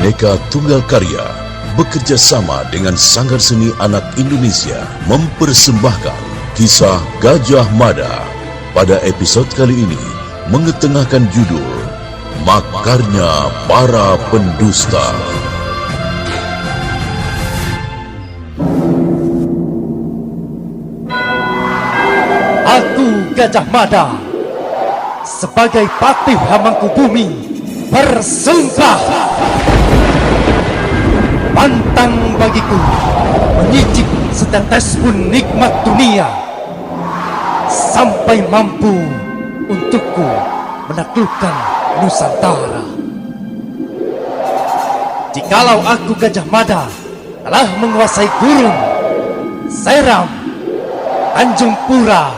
Bhinneka Tunggal Karya bekerja sama dengan Sanggar Seni Anak Indonesia mempersembahkan kisah Gajah Mada. Pada episod kali ini mengetengahkan judul Makarnya Para Pendusta. Aku Gajah Mada sebagai patih Hamangkubumi bersumpah, pantang bagiku menyicip setetes pun nikmat dunia sampai mampu untukku menaklukkan Nusantara. Jikalau aku Gajah Mada telah menguasai Gurun, Seram, Tanjung Pura,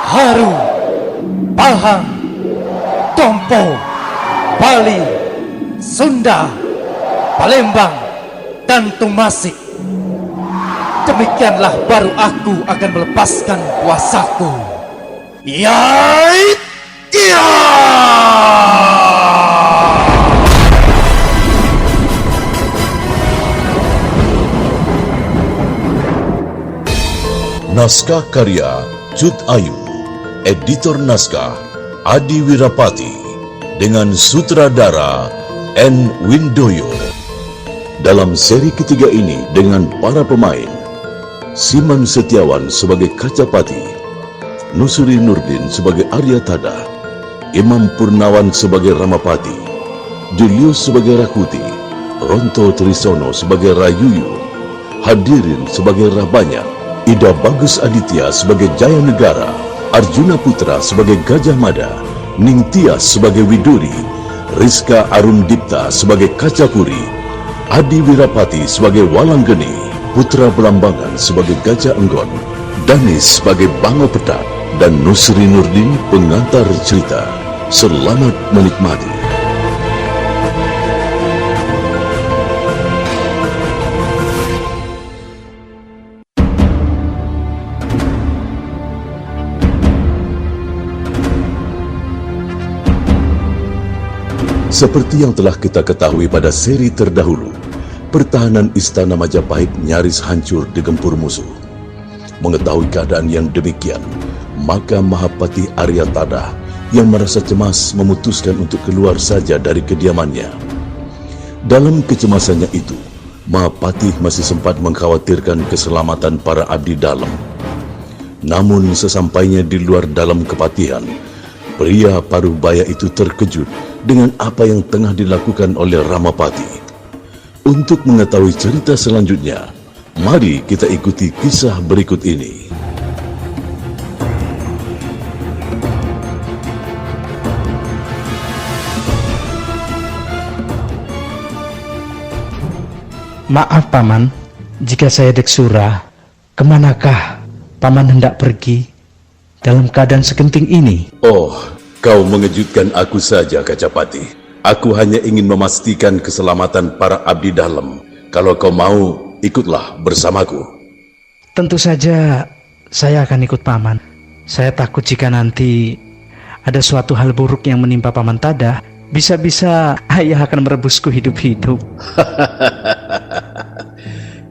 Haru, Pahang, Tompo, Bali, Sunda, Palembang, dan Tumasik, demikianlah baru aku akan melepaskan kuasaku. Yait! Naskah karya Cut Ayu, editor naskah Adi Wirapati, dengan sutradara N. Windoyo. Dalam seri ketiga ini dengan para pemain: Siman Setiawan sebagai Kacapati, Nusri Nurdin sebagai Arya Tada, Imam Purnawan sebagai Ramapati, Julius sebagai Rakuti, Ronto Trisono sebagai Rayuyu, Hadirin sebagai Rabanya, Ida Bagus Aditya sebagai Jaya Negara, Arjuna Putra sebagai Gajah Mada, Ningtyas sebagai Widuri, Rizka Arundipta sebagai Kacapuri, Adi Wirapati sebagai Walanggeni, Putra Belambangan sebagai Gajah Enggon, Danis sebagai Bango Petak, dan Nusri Nurdin pengantar cerita. Selamat menikmati. Seperti yang telah kita ketahui pada seri terdahulu, pertahanan Istana Majapahit nyaris hancur digempur musuh. Mengetahui keadaan yang demikian, maka Mahapati Arya Tada yang merasa cemas memutuskan untuk keluar saja dari kediamannya. Dalam kecemasannya itu, Mahapati masih sempat mengkhawatirkan keselamatan para abdi dalam. Namun sesampainya di luar dalam kepatihan, pria Parubaya itu terkejut dengan apa yang tengah dilakukan oleh Ramapati. Untuk mengetahui cerita selanjutnya, mari kita ikuti kisah berikut ini. Maaf Paman, jika saya deksura, kemanakah Paman hendak pergi dalam keadaan segenting ini? Oh, kau mengejutkan aku saja, Kacapati. Aku hanya ingin memastikan keselamatan para abdi dalam. Kalau kau mau, ikutlah bersamaku. Tentu saja saya akan ikut Paman. Saya takut jika nanti ada suatu hal buruk yang menimpa Paman Tada, bisa-bisa ayah akan merebusku hidup-hidup.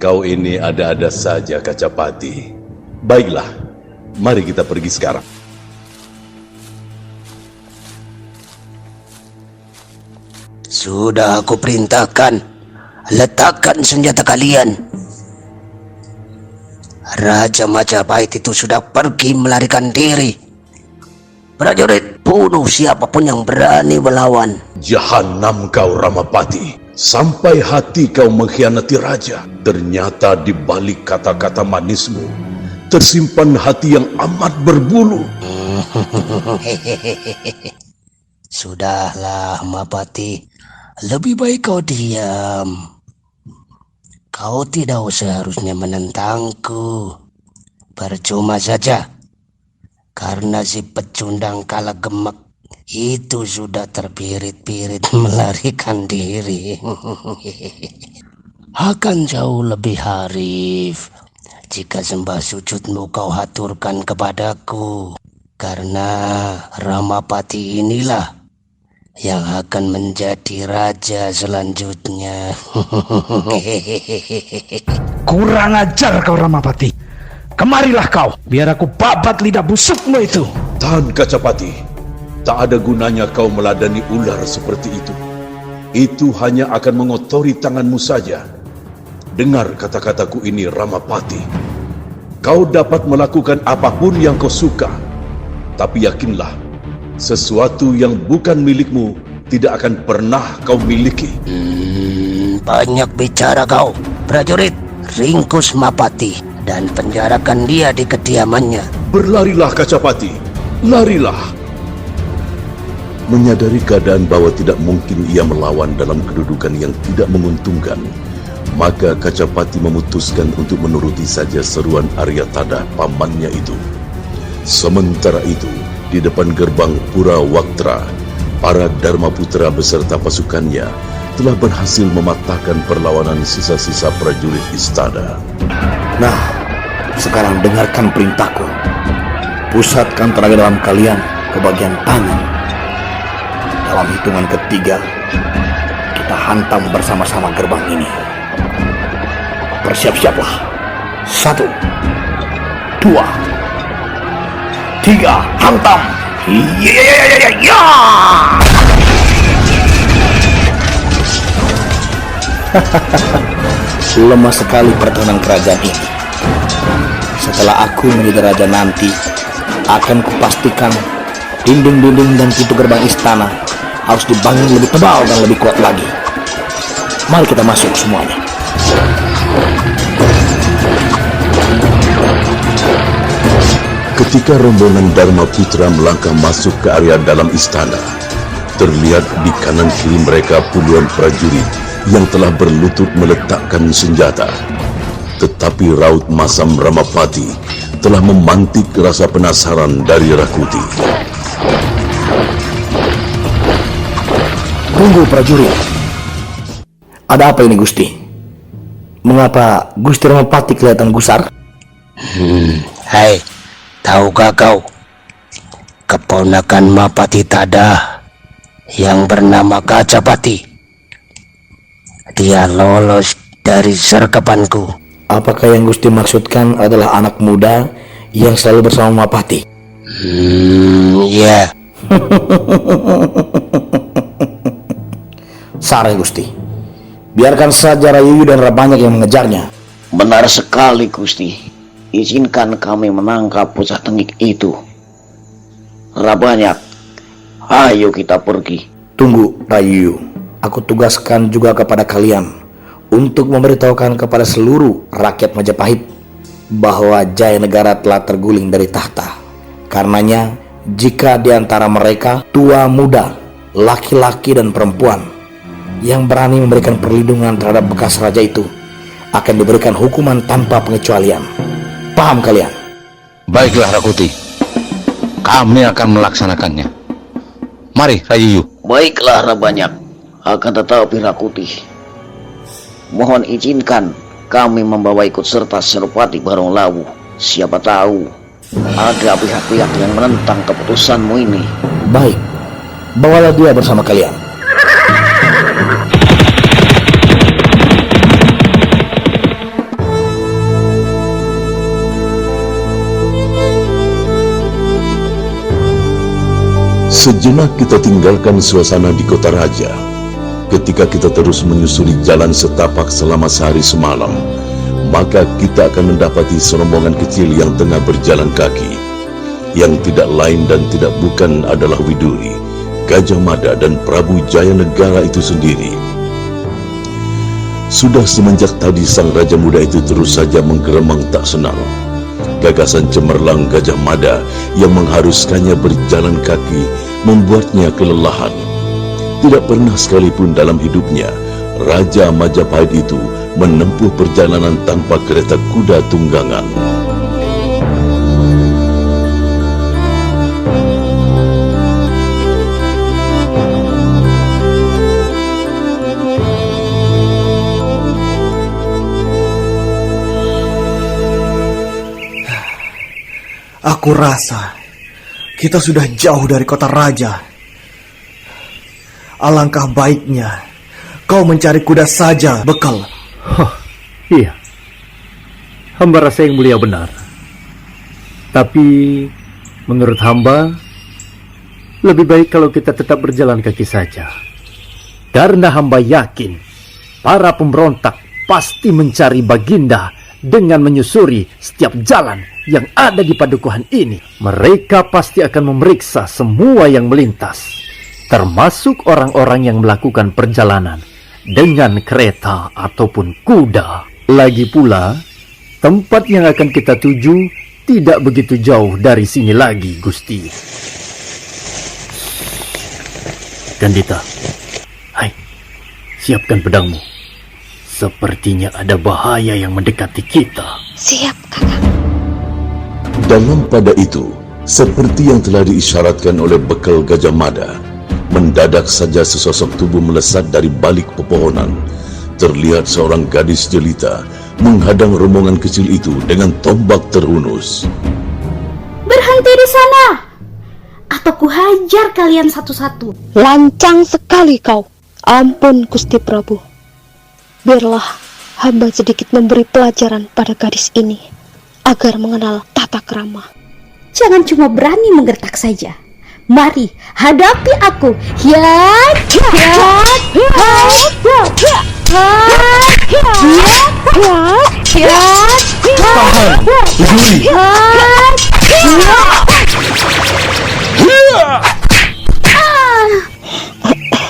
Kau ini ada-ada saja, Kacapati. Baiklah, mari kita pergi sekarang. Sudah aku perintahkan, letakkan senjata kalian. Raja Majapahit itu sudah pergi melarikan diri. Prajurit, bunuh siapapun yang berani melawan. Jahanam kau, Ramapati. Sampai hati kau mengkhianati raja. Ternyata di balik kata-kata manismu tersimpan hati yang amat berbulu. Sudahlah, Mahapati. Lebih baik kau diam. Kau tidak seharusnya menentangku. Percuma saja. Karena si pecundang Kalagemek itu sudah terpirit-pirit melarikan diri. Akan jauh lebih harif jika sembah sujudmu kau haturkan kepadaku. Karena Ramapati inilah yang akan menjadi raja selanjutnya. Kurang ajar kau Ramapati. Kemarilah kau, biar aku babat lidah busukmu itu. Tahan Kacapati, tak ada gunanya kau meladani ular seperti itu. Itu hanya akan mengotori tanganmu saja. Dengar kata-kataku ini Ramapati. Kau dapat melakukan apapun yang kau suka. Tapi yakinlah, sesuatu yang bukan milikmu tidak akan pernah kau miliki. Banyak bicara kau, prajurit. Ringkus Mapati dan penjarakan dia di kediamannya. Berlarilah Kacapati, larilah. Menyadari keadaan bahwa tidak mungkin ia melawan dalam kedudukan yang tidak menguntungkan, maka Kacapati memutuskan untuk menuruti saja seruan Aryatada pamannya itu. Sementara itu, di depan gerbang Pura Waktra, para Dharma Putra beserta pasukannya telah berhasil mematahkan perlawanan sisa-sisa prajurit istana. Nah, sekarang dengarkan perintahku. Pusatkan tenaga dalam kalian ke bagian tangan. Dalam hitungan ketiga, kita hantam bersama-sama gerbang ini. Bersiap-siaplah. 1, 2, 3, hantam! Ya! Lemah sekali pertahanan kerajaan ini. Setelah aku menjadi raja nanti, akan kupastikan dinding-dinding dan pintu gerbang istana harus dibangun lebih tebal dan lebih kuat lagi. Mari kita masuk semuanya. Ketika rombongan Dharma Putra melangkah masuk ke area dalam istana, terlihat di kanan kiri mereka puluhan prajurit yang telah berlutut meletakkan senjata. Tetapi raut masam Ramapati telah memantik rasa penasaran dari Rakuti. Tunggu prajurit. Ada apa ini Gusti? Mengapa Gusti Ramapati kelihatan gusar? Hai, tahukah kau keponakan Mapati Tada yang bernama Kacapati? Dia lolos dari sergapanku. Apakah yang Gusti maksudkan adalah anak muda yang selalu bersama Mapati? Ya. Sarai Gusti. Biarkan saja Rayu dan Rabanyak yang mengejarnya. Benar sekali Gusti. Izinkan kami menangkap bocah tengik itu. Rabanyak, ayo kita pergi. Tunggu Rayu. Aku tugaskan juga kepada kalian untuk memberitahukan kepada seluruh rakyat Majapahit bahwa Jaya Negara telah terguling dari tahta. Karenanya, jika di antara mereka tua muda, laki-laki dan perempuan yang berani memberikan perlindungan terhadap bekas raja itu, akan diberikan hukuman tanpa pengecualian. Paham kalian? Baiklah Rakuti, kami akan melaksanakannya. Mari Rayu. Baiklah Rabanyak. Akan tetapi Rakuti, mohon izinkan kami membawa ikut serta Senopati Barong Lawu. Siapa tahu ada pihak-pihak yang menentang keputusanmu ini. Baik, bawalah dia bersama kalian. Sejenak kita tinggalkan suasana di kota raja. Ketika kita terus menyusuri jalan setapak selama sehari semalam, maka kita akan mendapati serombongan kecil yang tengah berjalan kaki. Yang tidak lain dan tidak bukan adalah Widuri, Gajah Mada dan Prabu Jaya Negara itu sendiri. Sudah semenjak tadi sang raja muda itu terus saja menggeremang tak senang. Gagasan cemerlang Gajah Mada yang mengharuskannya berjalan kaki membuatnya kelelahan. Tidak pernah sekalipun dalam hidupnya Raja Majapahit itu menempuh perjalanan tanpa kereta kuda tunggangan. Aku rasa kita sudah jauh dari kota raja. alangkah baiknya kau mencari kuda saja, Bekal. Iya, hamba rasa yang mulia benar. Tapi menurut hamba, lebih baik kalau kita tetap berjalan kaki saja. Karena hamba yakin para pemberontak pasti mencari Baginda dengan menyusuri setiap jalan yang ada di padukuhan ini. Mereka pasti akan memeriksa semua yang melintas, termasuk orang-orang yang melakukan perjalanan dengan kereta ataupun kuda. Lagi pula, tempat yang akan kita tuju tidak begitu jauh dari sini lagi, Gusti. Gandita, hai, siapkan pedangmu. Sepertinya ada bahaya yang mendekati kita. Siap, Kakang. Dalam pada itu, seperti yang telah diisyaratkan oleh Bekal Gajah Mada, mendadak saja sesosok tubuh melesat dari balik pepohonan. Terlihat seorang gadis jelita menghadang rombongan kecil itu dengan tombak terhunus. Berhenti di sana, atau kuhajar kalian satu-satu. Lancang sekali kau. Ampun, Gusti Prabu. Biarlah hamba sedikit memberi pelajaran pada gadis ini, agar mengenal tata krama. Jangan cuma berani menggertak saja. Mari, hadapi aku.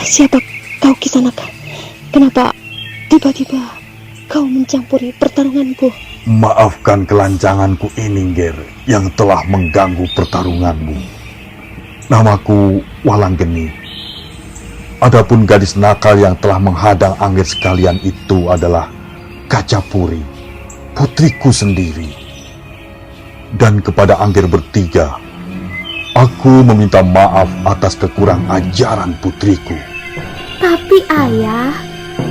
Siapa kau, Kisanak? Kenapa tiba-tiba kau mencampuri pertarunganku? Maafkan kelancanganku ini, Nger, yang telah mengganggu pertarunganmu. Namaku Walanggeni. Adapun gadis nakal yang telah menghadang Angger sekalian itu adalah Kacapuri, putriku sendiri. Dan kepada Angger bertiga, aku meminta maaf atas kekurang ajaran putriku. Tapi ayah,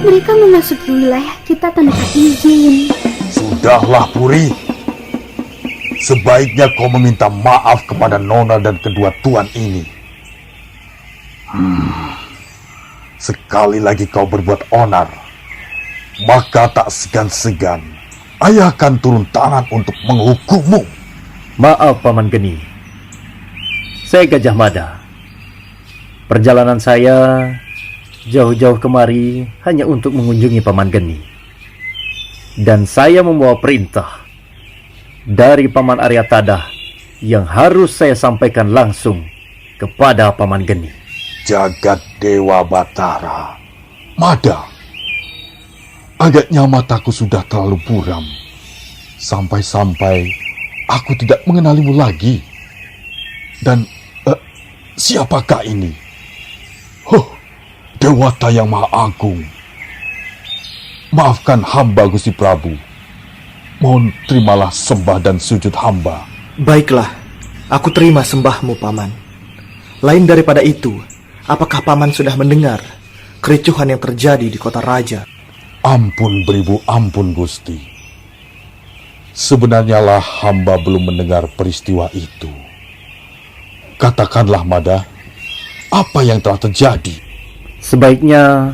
mereka memasuki wilayah kita tanpa izin. Sudahlah, Puri. Sebaiknya kau meminta maaf kepada Nona dan kedua tuan ini. Sekali lagi kau berbuat onar, maka tak segan-segan ayah akan turun tangan untuk menghukummu. Maaf, Paman Geni. Saya Gajah Mada. Perjalanan saya jauh-jauh kemari hanya untuk mengunjungi Paman Geni. Dan saya membawa perintah dari Paman Arya Tadah yang harus saya sampaikan langsung kepada Paman Geni. Jagat Dewa Batara, Mada, agaknya mataku sudah terlalu buram. Sampai-sampai aku tidak mengenalimu lagi. Dan siapakah ini? Dewata yang Maha Agung. Maafkan hamba, Gusti Prabu. Mohon terimalah sembah dan sujud hamba. Baiklah, aku terima sembahmu, Paman. Lain daripada itu, apakah Paman sudah mendengar kericuhan yang terjadi di kota raja? Ampun beribu ampun, Gusti. Sebenarnya lah hamba belum mendengar peristiwa itu. Katakanlah, Mada, apa yang telah terjadi? Sebaiknya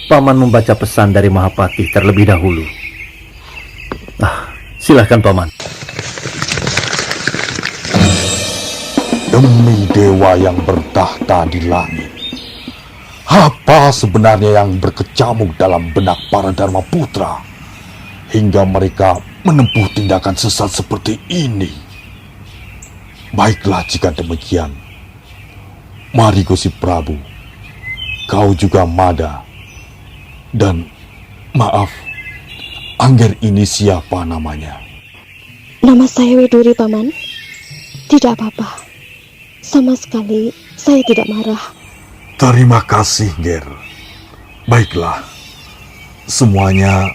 Paman membaca pesan dari Mahapati terlebih dahulu. Silahkan, Paman. Demi dewa yang bertahta di langit, apa sebenarnya yang berkecamuk dalam benak para Dharma Putra hingga mereka menempuh tindakan sesat seperti ini? Baiklah jika demikian. Mari, Gusti Prabu, kau juga Mada. Dan maaf, Angger ini siapa namanya? Nama saya Widuri, Paman. Tidak apa-apa. Sama sekali saya tidak marah. Terima kasih, Nger. Baiklah, semuanya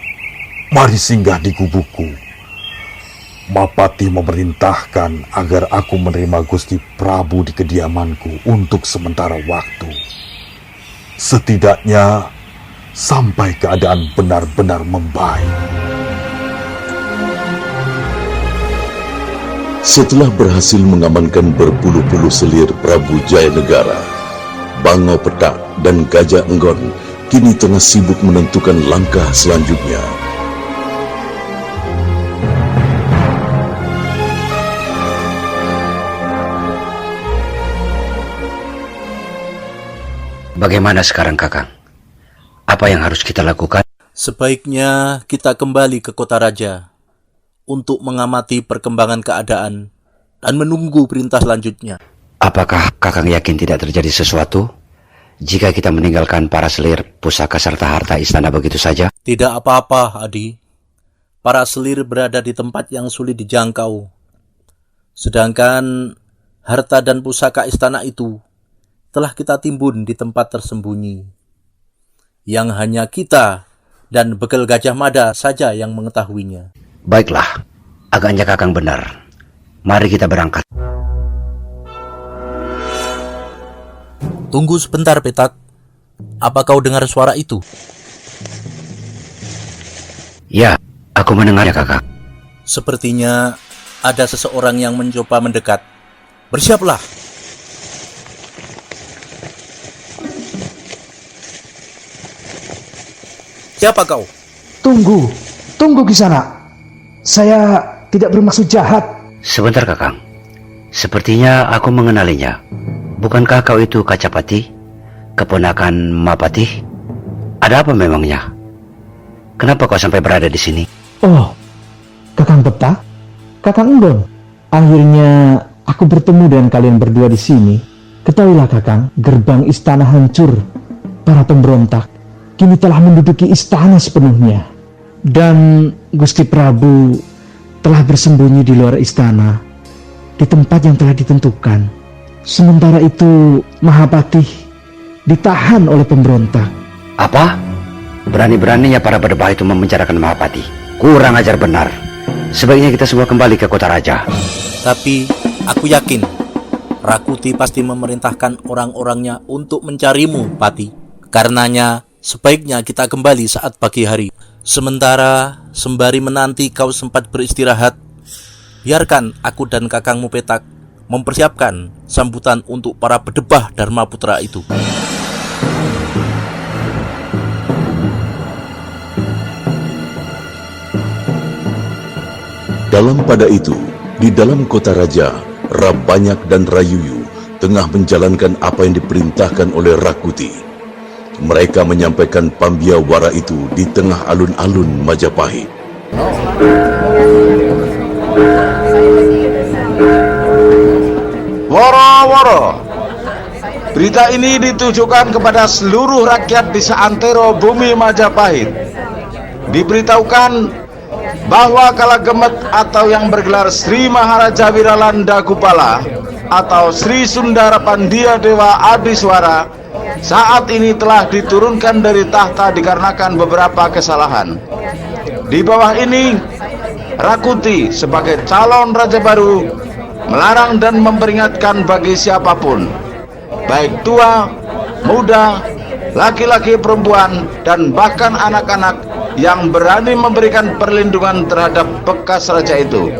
mari singgah di gubukku. Mapati memerintahkan agar aku menerima Gusti Prabu di kediamanku untuk sementara waktu. Setidaknya sampai keadaan benar-benar membaik. Setelah berhasil mengamankan berpuluh-puluh selir Prabu Jayanegara, Bangau Petak dan Gajah Enggon kini tengah sibuk menentukan langkah selanjutnya. Bagaimana sekarang, Kakang? Apa yang harus kita lakukan? Sebaiknya kita kembali ke kota raja untuk mengamati perkembangan keadaan dan menunggu perintah selanjutnya. Apakah Kakang yakin tidak terjadi sesuatu jika kita meninggalkan para selir, pusaka serta harta istana begitu saja? Tidak apa-apa, Adi. Para selir berada di tempat yang sulit dijangkau. Sedangkan harta dan pusaka istana itu telah kita timbun di tempat tersembunyi, yang hanya kita dan Bekel Gajah Mada saja yang mengetahuinya. Baiklah, agaknya Kakang benar. Mari kita berangkat. Tunggu sebentar, Petak. Apa kau dengar suara itu? Ya, aku mendengarnya, Kakang. Sepertinya ada seseorang yang mencoba mendekat. Bersiaplah. Siapa kau? Tunggu Kisana. Saya tidak bermaksud jahat. Sebentar, Kakang. Sepertinya aku mengenalinya. Bukankah kau itu Kacapati, keponakan Mapati? Ada apa memangnya? Kenapa kau sampai berada di sini? Oh, Kakang Petak, Kakang Enggon. Akhirnya aku bertemu dengan kalian berdua di sini. Ketahuilah, Kakang, gerbang istana hancur. Para pemberontak kini telah menduduki istana sepenuhnya. Dan Gusti Prabu telah bersembunyi di luar istana, di tempat yang telah ditentukan. Sementara itu, Mahapati ditahan oleh pemberontak. Apa? Berani-beraninya para berdebah itu memenjarakan Mahapati. Kurang ajar benar. Sebaiknya kita semua kembali ke kota raja. Tapi aku yakin Rakuti pasti memerintahkan orang-orangnya untuk mencarimu, Pati. Karenanya sebaiknya kita kembali saat pagi hari. Sementara sembari menanti kau sempat beristirahat, biarkan aku dan Kakangmu Petak mempersiapkan sambutan untuk para berdebah Dharma Putra itu. Dalam pada itu, di dalam kota raja, Rabanyak dan Rayuyu tengah menjalankan apa yang diperintahkan oleh Rakuti. Mereka menyampaikan pambiawara itu di tengah alun-alun Majapahit. Woro-woro, berita ini ditujukan kepada seluruh rakyat di seantero bumi Majapahit. Diberitahukan bahwa Kalagemet atau yang bergelar Sri Maharaja Wiralanda Gupala atau Sri Sundara Pandia Dewa Adiswara saat ini telah diturunkan dari tahta dikarenakan beberapa kesalahan. Di bawah ini, Rakuti sebagai calon raja baru melarang dan memperingatkan bagi siapapun, baik tua, muda, laki-laki, perempuan, dan bahkan anak-anak yang berani memberikan perlindungan terhadap bekas raja itu.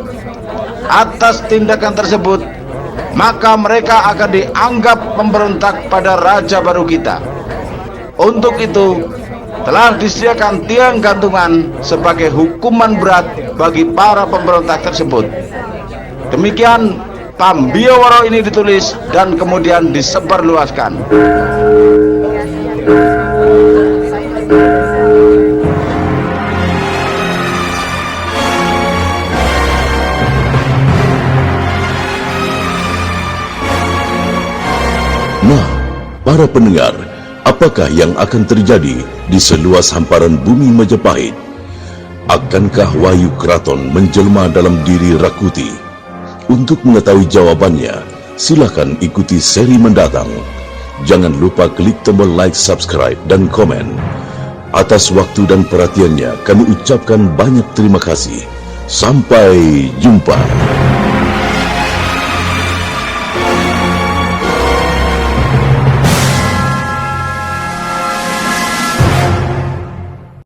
Atas tindakan tersebut, maka mereka akan dianggap memberontak pada raja baru kita. Untuk itu, telah disediakan tiang gantungan sebagai hukuman berat bagi para pemberontak tersebut. Demikian pambiawara ini ditulis dan kemudian disebarluaskan. Nah, para pendengar, apakah yang akan terjadi di seluas hamparan bumi Majapahit? Akankah wahyu keraton menjelma dalam diri Rakuti? Untuk mengetahui jawabannya, silakan ikuti seri mendatang. Jangan lupa klik tombol like, subscribe, dan komen. Atas waktu dan perhatiannya, kami ucapkan banyak terima kasih. Sampai jumpa.